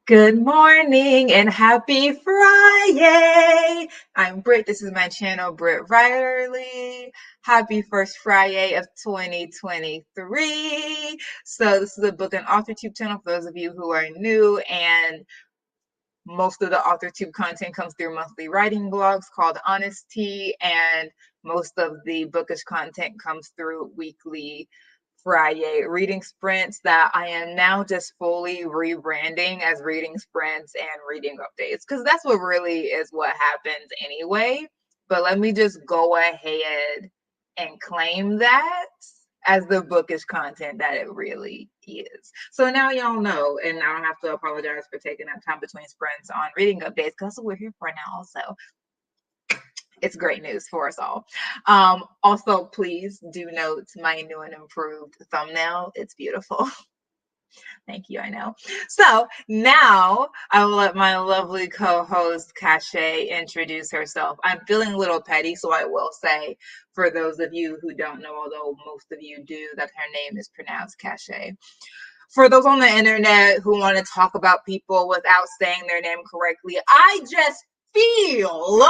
Good morning and happy Friday. I'm Britt. This is my channel, brittwriterly. Happy first Friday of 2023. So this is a book and author tube channel for those of you who are new, and most of the author tube content comes through monthly writing blogs called Honesty, and most of the bookish content comes through weekly FriYAY reading sprints that I am now just fully rebranding as reading sprints and reading updates, because that's what really is what happens anyway. But let me just go ahead and claim that as the bookish content that it really is. So now y'all know, and I don't have to apologize for taking that time between sprints on reading updates, because that's what we're here for now also. It's great news for us all. Also, please do note my new and improved thumbnail. It's beautiful. Thank you, I know. So now I will let my lovely co-host Shay introduce herself. I'm feeling a little petty, so I will say, for those of you who don't know, although most of you do, that her name is pronounced Shay. For those on the internet who want to talk about people without saying their name correctly, I just feel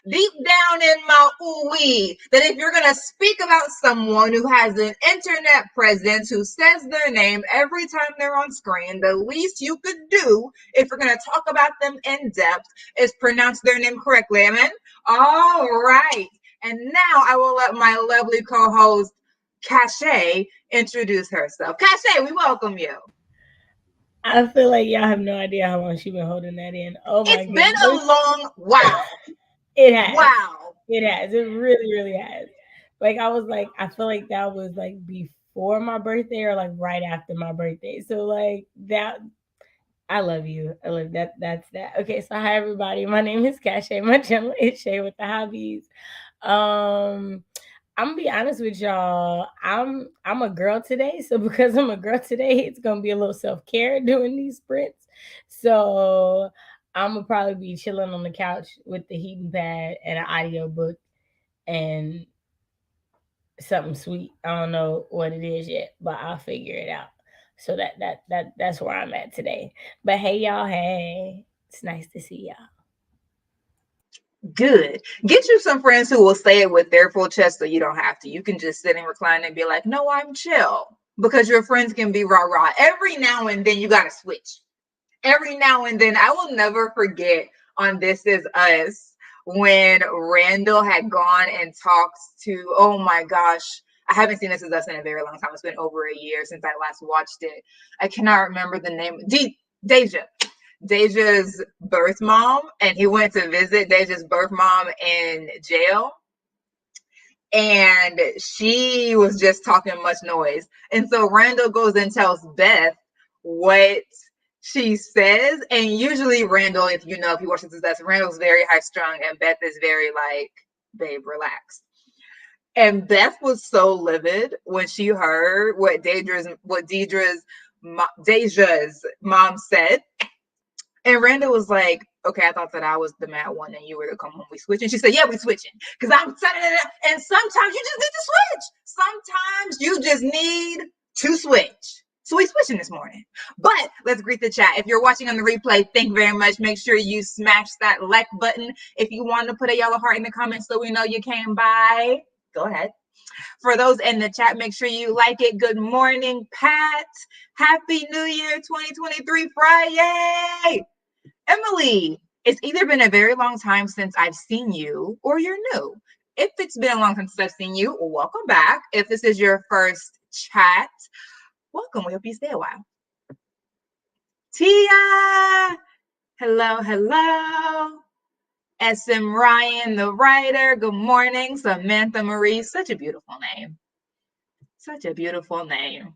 deep down in my ooh-wee that if you're going to speak about someone who has an internet presence, who says their name every time they're on screen, the least you could do if you're going to talk about them in depth is pronounce their name correctly. Amen? All right. And now I will let my lovely co-host Shay introduce herself. Shay, we welcome you. I feel like y'all have no idea how long she's been holding that in. Oh my It's been goodness. a long wow. It has. Wow. It has. It really, really has. Like I was like, I feel like that was like before my birthday or like right after my birthday. So like that I love you. I love that. That's that. Okay, so hi everybody. My name is Shay. My channel is Shay with the Hobbies. Um I'm gonna be honest with y'all. I'm a girl today, so because I'm a girl today, it's gonna be a little self care doing these sprints. So I'm gonna probably be chilling on the couch with the heating pad and an audio book and something sweet. I don't know what it is yet, but I'll figure it out. So that's where I'm at today. But hey y'all, hey, it's nice to see y'all. Good. Get you some friends who will say it with their full chest so you don't have to. You can just sit and recline and be like, no, I'm chill. Because your friends can be rah-rah. Every now and then you got to switch. Every now and then. I will never forget on This Is Us when Randall had gone and talked to, oh my gosh, I haven't seen This Is Us in a very long time. It's been over a year since I last watched it. I cannot remember the name. Deja's birth mom, and he went to visit Deja's birth mom in jail. And she was just talking much noise. And so Randall goes and tells Beth what she says. And usually Randall, if you watch This Is Us, Randall's very high strung and Beth is very like, babe, relax. And Beth was so livid when she heard what Deja's mom said. And Randall was like, okay, I thought that I was the mad one and you were to come home. We switching. She said, yeah, we switching. Because I'm setting it up. And sometimes you just need to switch. Sometimes you just need to switch. So we switching this morning. But let's greet the chat. If you're watching on the replay, thank you very much. Make sure you smash that like button. If you want to put a yellow heart in the comments so we know you came by, go ahead. For those in the chat, make sure you like it. Good morning, Pat. Happy New Year 2023 FriYAY. Emily, it's either been a very long time since I've seen you or you're new. If it's been a long time since I've seen you, welcome back. If this is your first chat, welcome. We hope you stay a while. Tia, hello, hello. SM Ryan, the writer, good morning. Samantha Marie, such a beautiful name. Such a beautiful name.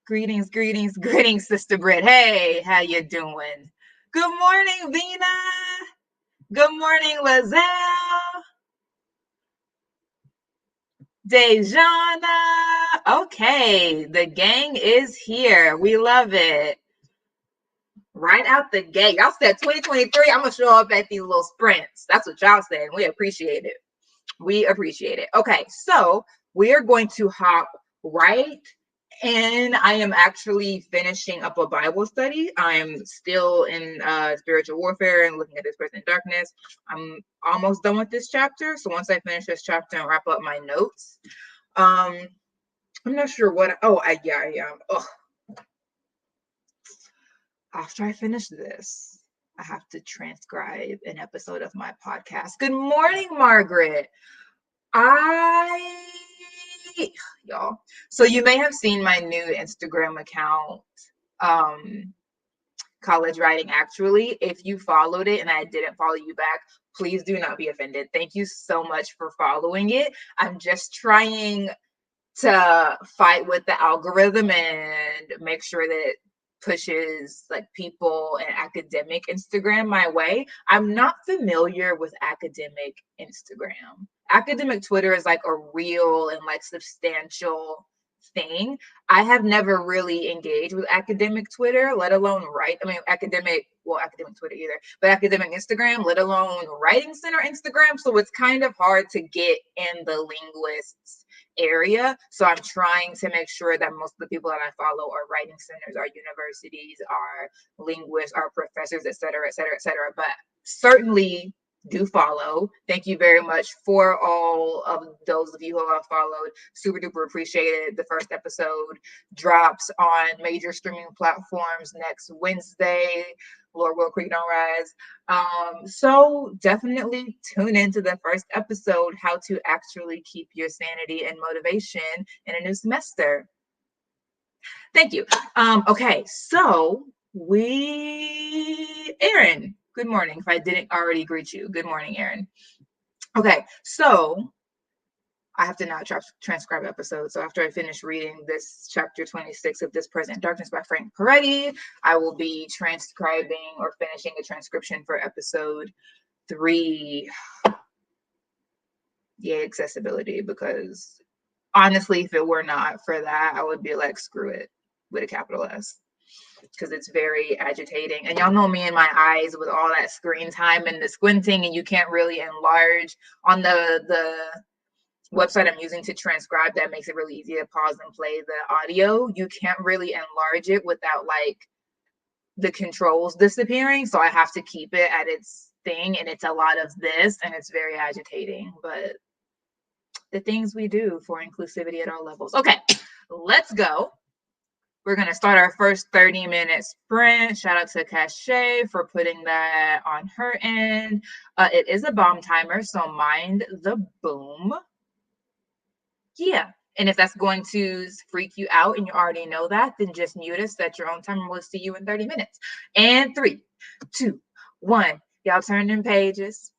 Greetings, greetings, greetings, Sister Britt. Hey, how you doing? Good morning, Vina. Good morning, Lizelle. Dejana. Okay, the gang is here. We love it. Right out the gate. Y'all said 2023, I'm going to show up at these little sprints. That's what y'all said. We appreciate it. We appreciate it. Okay, so we are going to hop right And I am actually finishing up a Bible study. I'm still in spiritual warfare and looking at this person in darkness. I'm almost done with this chapter. So once I finish this chapter and wrap up my notes, I'm not sure what. Yeah. Oh, after I finish this, I have to transcribe an episode of my podcast. Good morning, Margaret. I y'all. So you may have seen my new Instagram account, College Writing Actually. If you followed it and I didn't follow you back, please do not be offended. Thank you so much for following it. I'm just trying to fight with the algorithm and make sure that it pushes like people and academic Instagram my way. I'm not familiar with academic Instagram. Academic Twitter is like a real and like substantial thing. I have never really engaged with academic Twitter, let alone academic Twitter either, but academic Instagram, let alone writing center Instagram. So it's kind of hard to get in the linguists area. So I'm trying to make sure that most of the people that I follow are writing centers, are universities, are linguists, are professors, et cetera, et cetera, et cetera. But certainly do follow. Thank you very much for all of those of you who have followed. Super duper appreciate it. The first episode drops on major streaming platforms next Wednesday. Lord will, creek don't rise. So definitely tune into the first episode, how to actually keep your sanity and motivation in a new semester. Thank you. Okay, so Aaron, good morning. If I didn't already greet you, good morning, Aaron. Okay, so I have to now transcribe episodes. So after I finish reading this chapter 26 of This Present Darkness by Frank Peretti, I will be transcribing or finishing a transcription for episode 3. Yay, accessibility, because honestly, if it were not for that, I would be like, screw it, with a capital S, because it's very agitating. And y'all know me and my eyes with all that screen time and the squinting, and you can't really enlarge on the website I'm using to transcribe. That makes it really easy to pause and play the audio. You can't really enlarge it without like the controls disappearing. So I have to keep it at its thing, and it's a lot of this, and it's very agitating. But the things we do for inclusivity at all levels. Okay, let's go. We're going to start our first 30-minute sprint. Shout out to Shay for putting that on her end. It is a bomb timer, so mind the boom. Yeah. And if that's going to freak you out and you already know that, then just mute us, set your own timer. We'll see you in 30 minutes. And 3, 2, 1. Y'all turn in pages.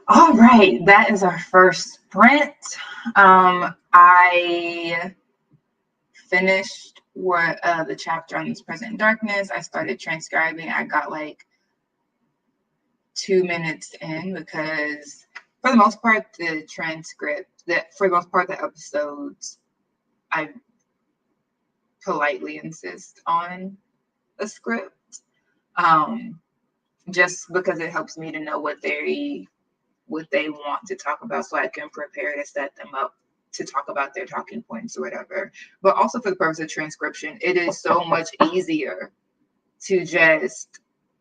All right, that is our first sprint. I finished what the chapter on this present darkness. I started transcribing. I got like 2 minutes in because for the most part the transcript that for the most part the episodes I politely insist on a script. Um just because it helps me to know what they want to talk about so I can prepare to set them up to talk about their talking points or whatever. But also for the purpose of transcription, it is so much easier to just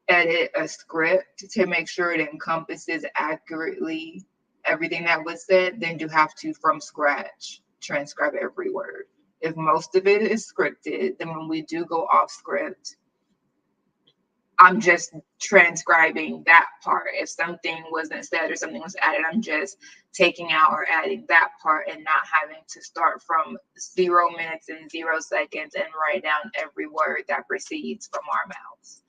edit a script to make sure it encompasses accurately everything that was said than to have to from scratch transcribe every word. If most of it is scripted, then when we do go off script, I'm just transcribing that part. If something wasn't said or something was added, I'm just taking out or adding that part and not having to start from 0 minutes and 0 seconds and write down every word that proceeds from our mouths.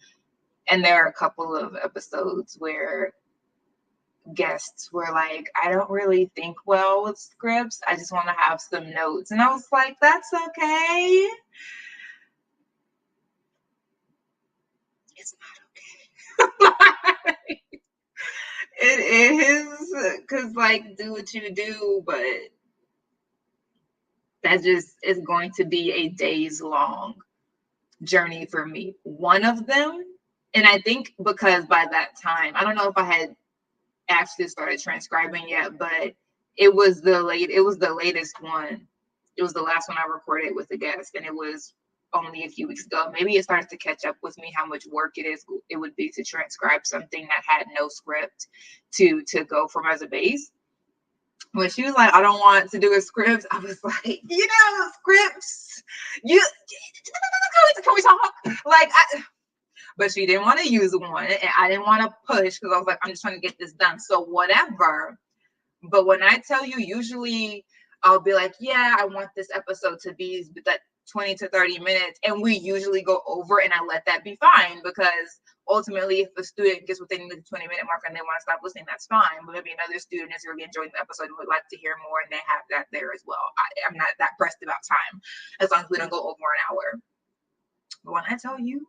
And there are a couple of episodes where guests were like, I don't really think well with scripts. I just want to have some notes. And I was like, that's okay. It's not okay. It is because, like, do what you do, but that just is going to be a days long journey for me. One of them, and I think because by that time, I don't know if I had actually started transcribing yet, but it was the latest one. It was the last one I recorded with a guest, and it was only a few weeks ago. Maybe it started to catch up with me how much work it would be to transcribe something that had no script to go from as a base. When she was like, I don't want to do a script, I was like, scripts, you can we talk? Like but she didn't want to use one and I didn't want to push because I was like, I'm just trying to get this done. So whatever. But when I tell you, usually I'll be like, yeah, I want this episode to be that 20 to 30 minutes. And we usually go over and I let that be fine because ultimately, if a student gets within the 20-minute mark and they want to stop listening, that's fine. But maybe another student is really enjoying the episode and would like to hear more and they have that there as well. I'm not that pressed about time as long as we don't go over an hour. But when I tell you,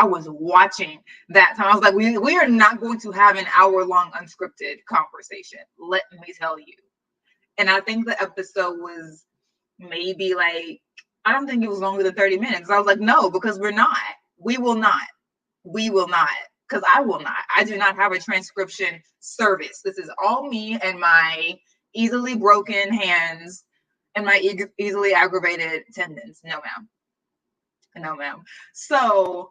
I was watching that time. I was like, we are not going to have an hour-long unscripted conversation. Let me tell you. And I think the episode was maybe like, I don't think it was longer than 30 minutes. I was like, no, because we're not. We will not. We will not. Because I will not. I do not have a transcription service. This is all me and my easily broken hands and my easily aggravated tendons. No, ma'am. No, ma'am. So,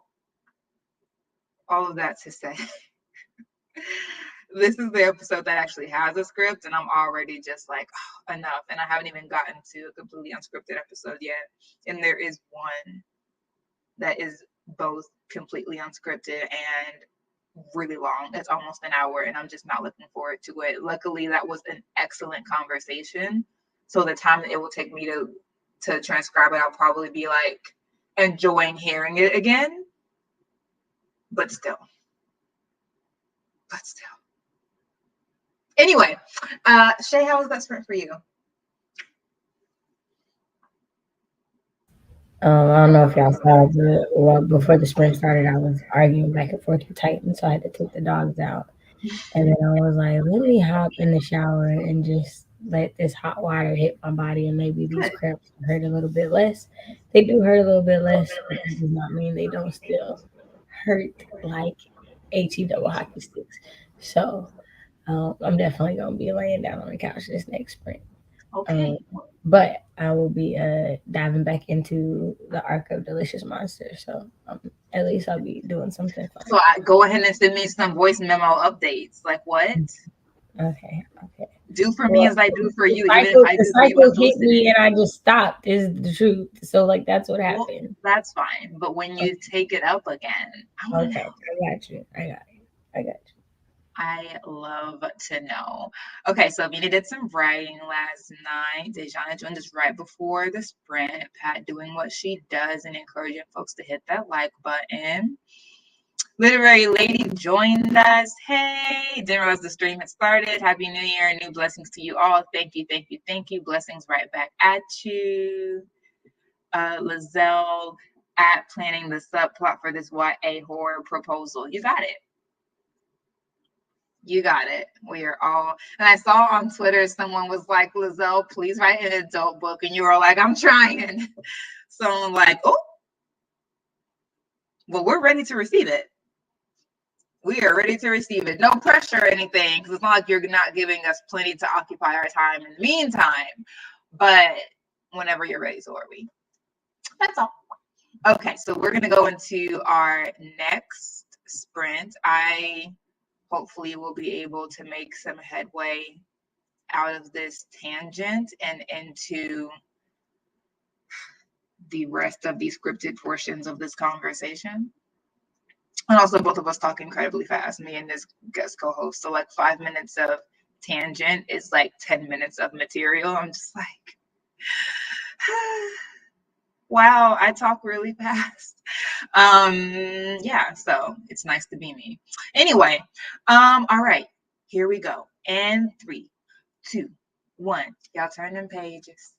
all of that to say, this is the episode that actually has a script, and I'm already just like, oh, enough. And I haven't even gotten to a completely unscripted episode yet. And there is one that is both completely unscripted and really long. It's almost an hour, and I'm just not looking forward to it. Luckily, that was an excellent conversation. So the time that it will take me to transcribe it, I'll probably be like enjoying hearing it again. But still. Anyway, Shay, how was that sprint for you? I don't know if y'all saw well, before the sprint started, I was arguing back and forth with Titan, so I had to take the dogs out. And then I was like, let me hop in the shower and just let this hot water hit my body, and maybe these Good. cramps hurt a little bit less. They do hurt a little bit less, but that does not mean they don't still hurt like HE double hockey sticks. So I'm definitely gonna be laying down on the couch this next sprint. Okay. Um, but I will be diving back into the arc of delicious monsters. So at least I'll be doing something fun. So I go ahead and send me some voice memo updates. Like what? Okay, okay. Do for me Well, as I do for you, even if cycle I the do for you cycle hit me unsolicited. and I just stopped is the truth. So like that's what Well, happened. that's fine. But when you take it up again, I want to Okay, know. I got you. I got you. I got you. I love to know. Okay, so Vina did some writing last night. Dejana joined us right before the sprint. Pat doing what she does and encouraging folks to hit that like button. Literary Lady joined us. Hey, didn't realize the stream had started. Happy New Year and new blessings to you all. Thank you, thank you, thank you. Blessings right back at you. Lizelle at planning the subplot for this YA horror proposal. You got it. You got it. We are all. And I saw on Twitter someone was like, Lizelle, please write an adult book. And you were like, I'm trying. So I'm like, oh, well, we're ready to receive it. We are ready to receive it. No pressure or anything, because it's not like you're not giving us plenty to occupy our time in the meantime. But whenever you're ready, so are we. That's all. Okay, so we're going to go into our next sprint. I hopefully will be able to make some headway out of this tangent and into the rest of the scripted portions of this conversation. And also both of us talk incredibly fast, me and this guest co-host. So like 5 minutes of tangent is like 10 minutes of material. I'm just like, wow, I talk really fast. Yeah, so it's nice to be me. Anyway, all right, here we go. And 3, 2, 1. Y'all turn them pages.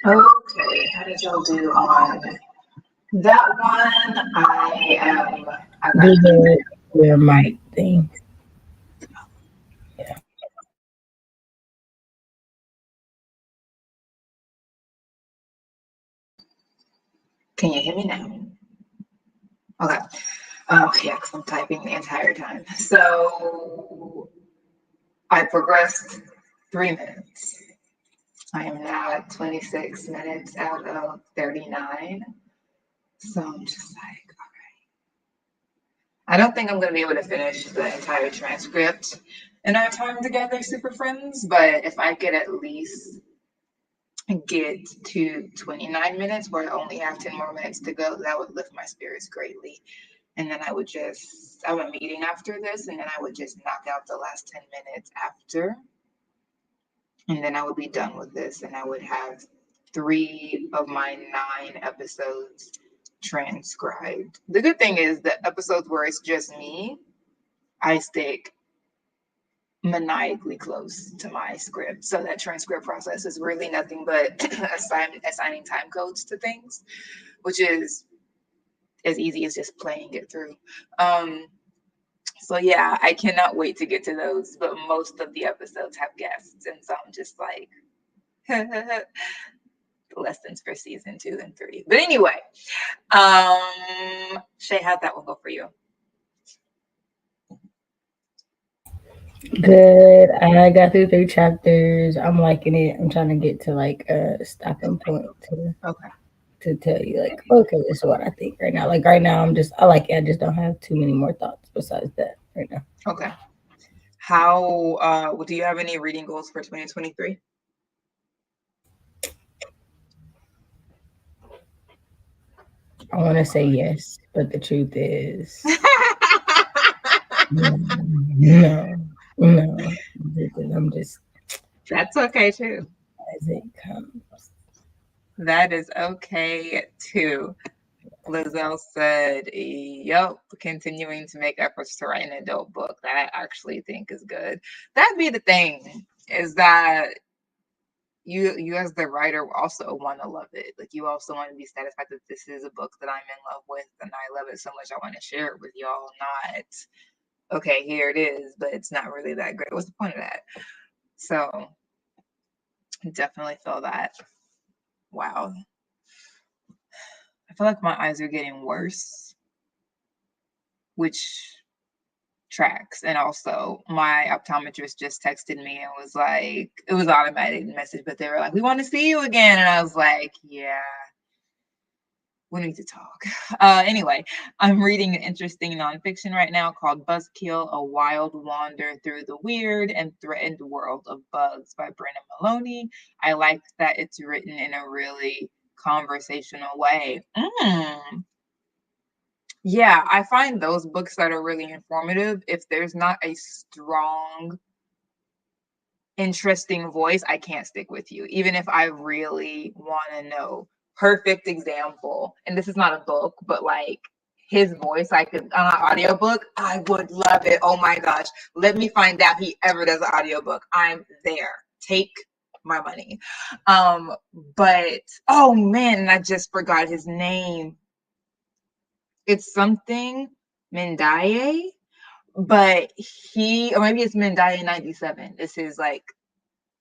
Okay, how did y'all do on that one? I Do got the mic thing. Yeah. Can you hear me now? Okay. Yeah, because I'm typing the entire time. So I progressed 3 minutes. I am now at 26 minutes out of 39. So I'm just like, I don't think I'm going to be able to finish the entire transcript in our time together, super friends. But if I could at least get to 29 minutes where I only have 10 more minutes to go, that would lift my spirits greatly. And then I have a meeting after this, and then I would just knock out the last 10 minutes after. And then I would be done with this, and I would have 3 of my 9 episodes transcribed. The good thing is the episodes where it's just me, I stick maniacally close to my script. So that transcript process is really nothing but assigning time codes to things, which is as easy as just playing it through. So yeah, I cannot wait to get to those, but most of the episodes have guests, and so I'm just like lessons for season 2 and 3. But anyway, Shay, how'd that one go for you? Good. I got through 3 chapters. I'm liking it. I'm trying to get to like a stopping point Okay. to tell you like, okay, this is what I think right now. Like right now, I like it. I just don't have too many more thoughts besides that right now. Okay. How do you have any reading goals for 2023? I want to say yes, but the truth is no, no. I'm just That's okay too. as it comes. That is okay too. Lizelle said, "Yep, continuing to make efforts to write an adult book that I actually think is good." That'd be the thing, is that you as the writer also want to love it. Like you also want to be satisfied that this is a book that I'm in love with and I love it so much I want to share it with y'all. Not okay, here it is, but it's not really that great. What's the point of that? So definitely feel that. Wow, I feel like my eyes are getting worse, which tracks. And also my optometrist just texted me and was like, it was automated message, but they were like, we want to see you again. And I was like, yeah, we need to talk. Anyway, I'm reading an interesting nonfiction right now called Buzzkill, A Wild Wander Through the Weird and Threatened World of Bugs by Brennan Maloney. I like that it's written in a really conversational way. Yeah, I find those books that are really informative, if there's not a strong, interesting voice, I can't stick with you, even if I really want to know. Perfect example, and this is not a book, but like his voice, I could on an audiobook, I would love it. Oh my gosh, let me find out he ever does an audiobook. I'm there. Take my money. But oh man, I just forgot his name. It's something Mendaye, but or maybe it's Mendaye 97 is his like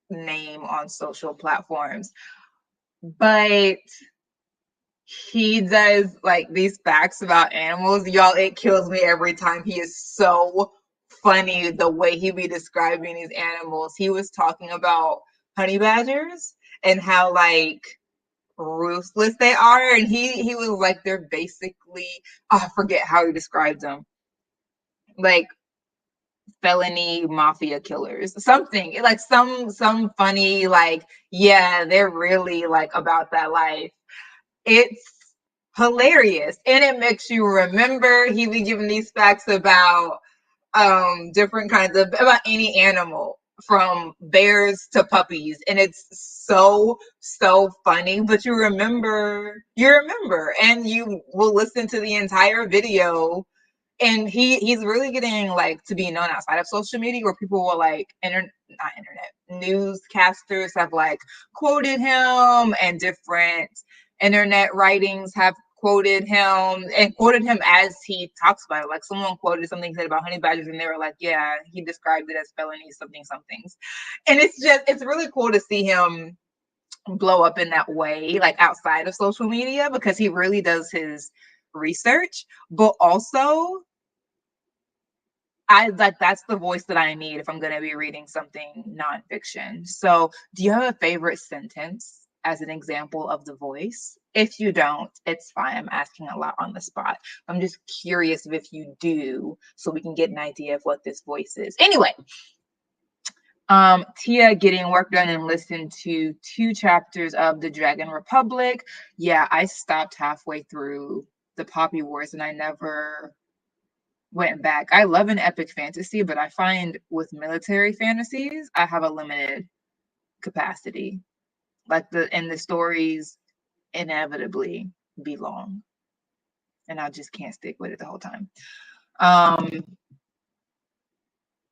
name on social platforms. But he does like these facts about animals. Y'all, it kills me every time. He is so funny the way he be describing these animals. He was talking about honey badgers and how like ruthless they are, and he was like they're basically, I forget how he described them, like felony mafia killers, something like some funny like, yeah, they're really like about that life. It's hilarious, and it makes you remember. He be giving these facts about different kinds of, about any animal from bears to puppies, and it's so funny. But you remember, and you will listen to the entire video And he's really getting like to be known outside of social media, where people will like not internet newscasters have like quoted him, and different internet writings have quoted him, and quoted him as he talks about it. Like someone quoted something he said about honey badgers, and they were like, yeah, he described it as felony something somethings. And it's really cool to see him blow up in that way, like outside of social media, because he really does his research. But also, I like that's the voice that I need if I'm going to be reading something nonfiction. So, do you have a favorite sentence as an example of the voice? If you don't, it's fine. I'm asking a lot on the spot. I'm just curious if you do, so we can get an idea of what this voice is. Anyway, Tia getting work done and listened to 2 chapters of The Dragon Republic. Yeah, I stopped halfway through the Poppy Wars and I never went back. I love an epic fantasy, but I find with military fantasies, I have a limited capacity. Like the stories inevitably be long, and I just can't stick with it the whole time.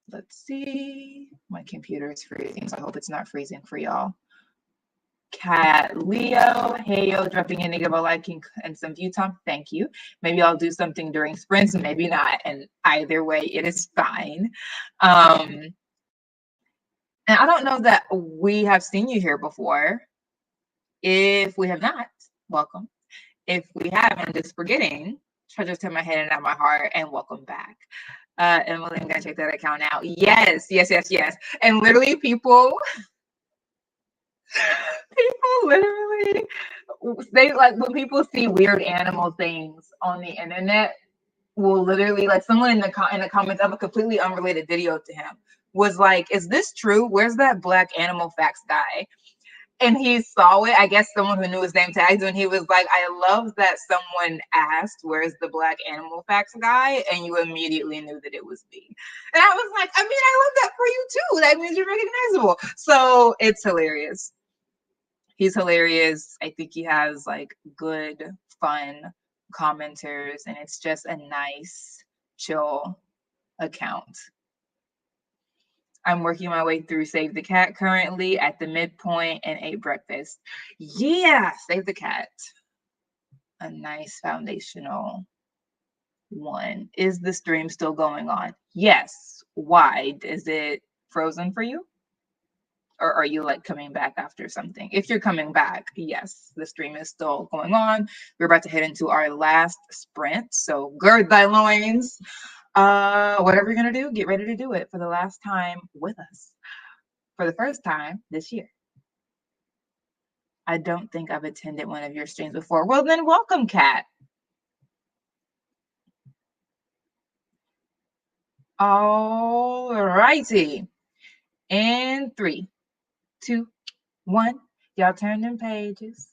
Let's see. My computer is freezing, so I hope it's not freezing for y'all. Cat Leo, hey yo, dropping in to give a like and some view time. Thank you. Maybe I'll do something during sprints, maybe not. And either way, it is fine. And I don't know that we have seen you here before. If we have not, welcome. If we have and just forgetting, treasures to my head and not my heart, and welcome back. Emily, I'm gonna check that account out. Yes. And literally people literally, they like when people see weird animal things on the internet, will literally like someone in the comments of a completely unrelated video to him was like, is this true? Where's that black animal facts guy? And he saw it. I guess someone who knew his name tags, and he was like, I love that someone asked, where's the black animal facts guy? And you immediately knew that it was me. And I was like, I mean, I love that for you too. That means you're recognizable. So it's hilarious. He's hilarious. I think he has like good, fun commenters, and it's just a nice, chill account. I'm working my way through Save the Cat currently at the midpoint and ate breakfast. Yeah, Save the Cat. A nice foundational one. Is the stream still going on? Yes. Why? Is it frozen for you? Or are you like coming back after something? If you're coming back, yes, the stream is still going on. We're about to head into our last sprint. So gird thy loins. Whatever you're gonna do, get ready to do it for the last time with us. For the first time this year. I don't think I've attended one of your streams before. Well, then welcome, Kat. All righty. And 3, 2, 1. Y'all turn them pages.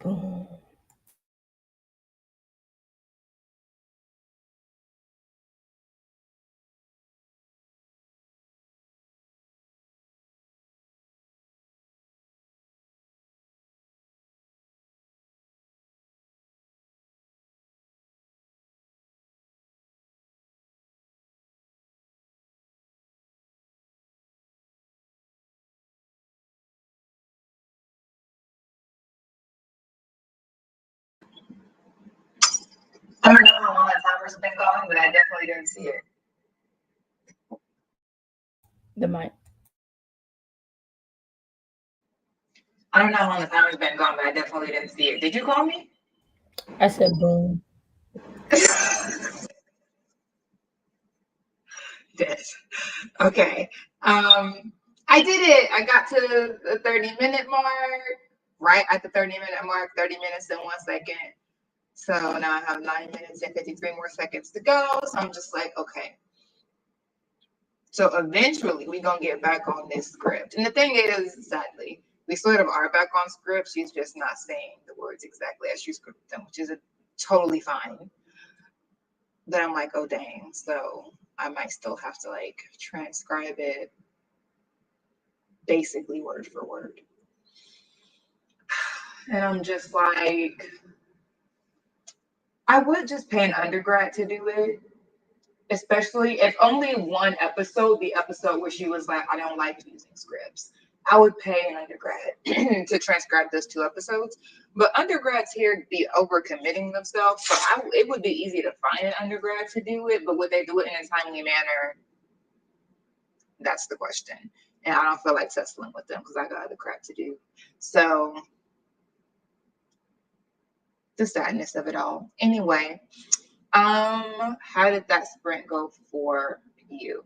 Boom. I don't know how long that timer's been going, but I definitely didn't see it. The mic. I don't know how long the timer's been going, but I definitely didn't see it. Did you call me? I said boom. Yes. Okay. I did it. I got to the 30-minute mark, right at the 30-minute mark, 30 minutes and 1 second. So now I have 9 minutes and 53 more seconds to go. So I'm just like, okay. So eventually we're going to get back on this script. And the thing is, sadly, we sort of are back on script. She's just not saying the words exactly as she scripted them, which is totally fine. But I'm like, oh, dang. So I might still have to like transcribe it basically word for word. And I'm just like, I would just pay an undergrad to do it, especially if only one episode, the episode where she was like, I don't like using scripts. I would pay an undergrad to transcribe those 2 episodes. But undergrads here be overcommitting themselves. So it would be easy to find an undergrad to do it. But would they do it in a timely manner? That's the question. And I don't feel like settling with them because I got other crap to do. So the sadness of it all. Anyway, how did that sprint go for you?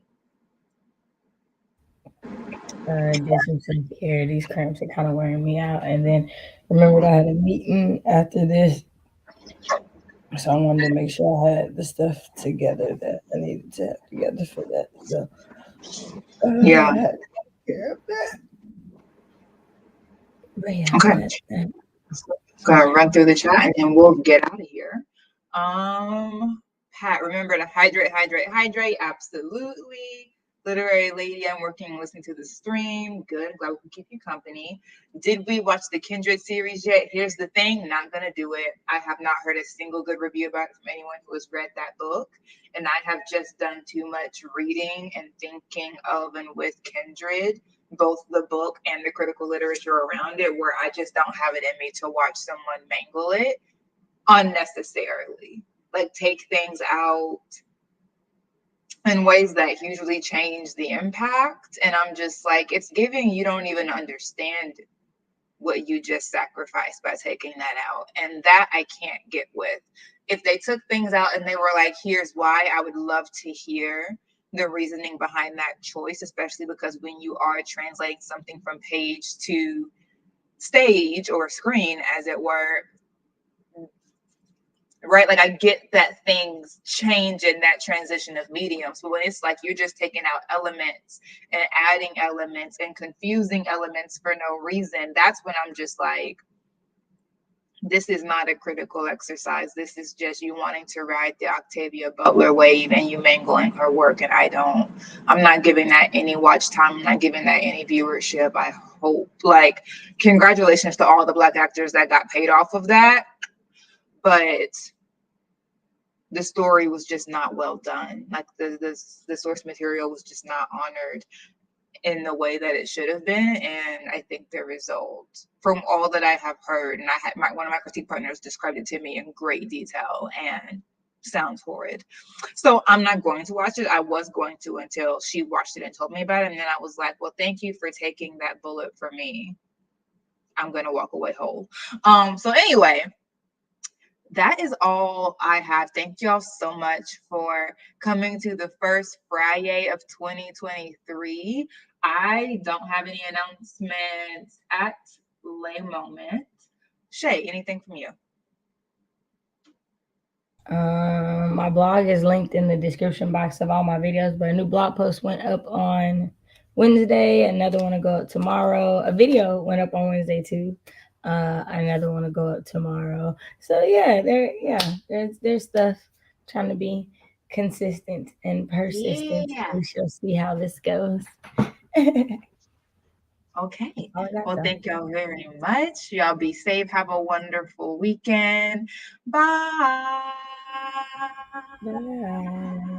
Did some self-care. These cramps are kind of wearing me out. And then remembered I had a meeting after this. So I wanted to make sure I had the stuff together that I needed to have together for that. So Yeah. I had to take care of that. But yeah, Okay. Gonna run through the chat and then we'll get out of here. Pat, remember to hydrate. Absolutely. Literary lady, I'm working and listening to the stream. Good. Glad we can keep you company. Did we watch the Kindred series yet? Here's the thing, not gonna do it. I have not heard a single good review about it from anyone who has read that book. And I have just done too much reading and thinking of and with Kindred, both the book and the critical literature around it, where I just don't have it in me to watch someone mangle it unnecessarily. Like take things out in ways that hugely change the impact. And I'm just like, it's giving you don't even understand what you just sacrificed by taking that out. And that I can't get with. If they took things out and they were like, here's why, I would love to hear the reasoning behind that choice, especially because when you are translating something from page to stage or screen, as it were, right? Like I get that things change in that transition of mediums, but when it's like you're just taking out elements and adding elements and confusing elements for no reason, that's when I'm just like, this is not a critical exercise. This is just you wanting to ride the Octavia Butler wave and you mangling her work. And I'm not giving that any watch time. I'm not giving that any viewership. I hope, like, congratulations to all the Black actors that got paid off of that. But the story was just not well done. Like the source material was just not honored in the way that it should have been. And I think the result, from all that I have heard, and I had one of my critique partners described it to me in great detail and sounds horrid. So I'm not going to watch it. I was going to until she watched it and told me about it. And then I was like, well, thank you for taking that bullet for me. I'm going to walk away whole. So anyway, that is all I have. Thank y'all so much for coming to the first FriYAY of 2023. I don't have any announcements at the moment. Shay, anything from you? My blog is linked in the description box of all my videos, but a new blog post went up on Wednesday. Another one will go up tomorrow. A video went up on Wednesday too. Another one to go up tomorrow. So yeah, there's stuff, trying to be consistent and persistent. Yeah. We shall see how this goes. Okay. All I got Well, though. thank y'all very much. Y'all be safe. Have a wonderful weekend. Bye. Bye.